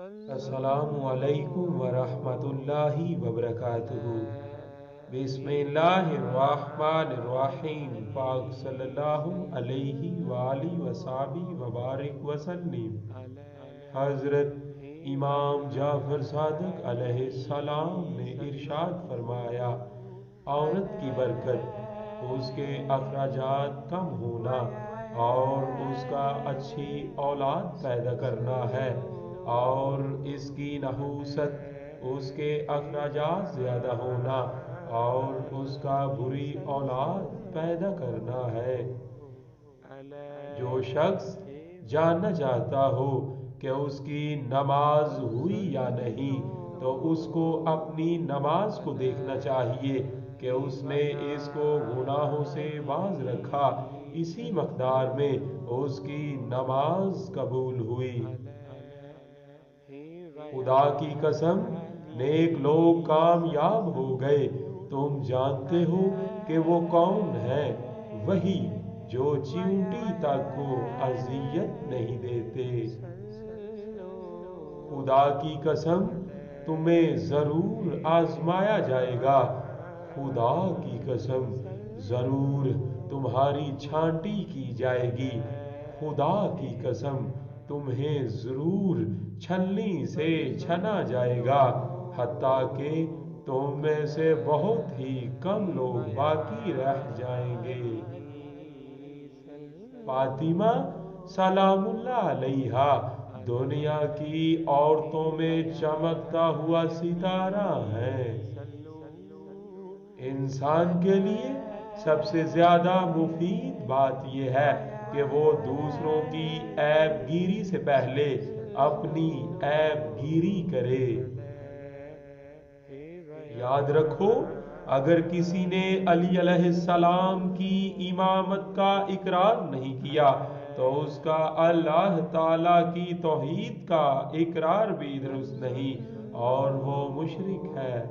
السلام علیکم ورحمۃ اللہ وبرکاتہ۔ بسم اللہ الرحمن الرحیم۔ پاک صلی اللہ علیہ وآلہ وصحبہ وبارک وسلم۔ حضرت امام جعفر صادق علیہ السلام نے ارشاد فرمایا، عورت کی برکت اس کے اخراجات کم ہونا اور اس کا اچھی اولاد پیدا کرنا ہے، اور اس کی نحوست اس کے اخراجات زیادہ ہونا اور اس کا بری اولاد پیدا کرنا ہے۔ جو شخص جاننا چاہتا ہو کہ اس کی نماز ہوئی یا نہیں، تو اس کو اپنی نماز کو دیکھنا چاہیے کہ اس نے اس کو گناہوں سے باز رکھا، اسی مقدار میں اس کی نماز قبول ہوئی۔ خدا کی قسم، نیک لوگ کامیاب ہو گئے۔ تم جانتے ہو کہ وہ کون ہے؟ وہی جو چیونٹی تک کو اذیت نہیں دیتے۔ خدا کی قسم، تمہیں ضرور آزمایا جائے گا۔ خدا کی قسم، ضرور تمہاری چھانٹی کی جائے گی۔ خدا کی قسم، تمہیں ضرور چھلنی سے چھنا جائے گا، حتیٰ کہ تم میں سے بہت ہی کم لوگ باقی رہ جائیں گے۔ فاطمہ سلام اللہ علیہا دنیا کی عورتوں میں چمکتا ہوا ستارہ ہے۔ انسان کے لیے سب سے زیادہ مفید بات یہ ہے کہ وہ دوسروں کی عیب گیری سے پہلے اپنی عیب گیری کرے۔ یاد رکھو، اگر کسی نے علی علیہ السلام کی امامت کا اقرار نہیں کیا تو اس کا اللہ تعالیٰ کی توحید کا اقرار بھی درست نہیں اور وہ مشرک ہے۔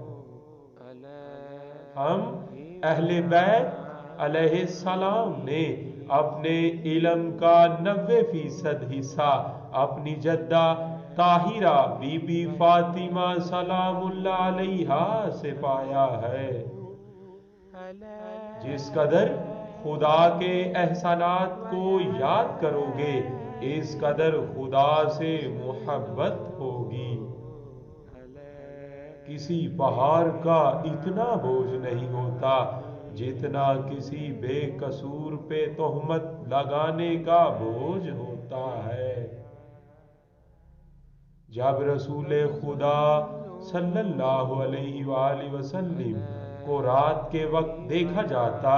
ہم اہل بیت علیہ السلام نے اپنے علم کا 90% حصہ اپنی جدہ طاہرہ بی بی فاطمہ سلام اللہ علیہا سے پایا ہے۔ جس قدر خدا کے احسانات کو یاد کرو گے، اس قدر خدا سے محبت ہوگی۔ کسی پہاڑ کا اتنا بوجھ نہیں ہوتا جتنا کسی بے قصور پہ تہمت لگانے کا بوجھ ہوتا ہے۔ جب رسول خدا صلی اللہ علیہ وآلہ وسلم کو رات کے وقت دیکھا جاتا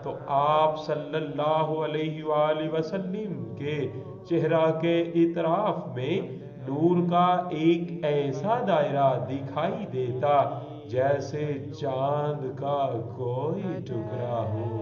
تو آپ صلی اللہ علیہ وآلہ وسلم کے چہرہ کے اطراف میں نور کا ایک ایسا دائرہ دکھائی دیتا جیسے چاند کا کوئی ٹکڑا ہو۔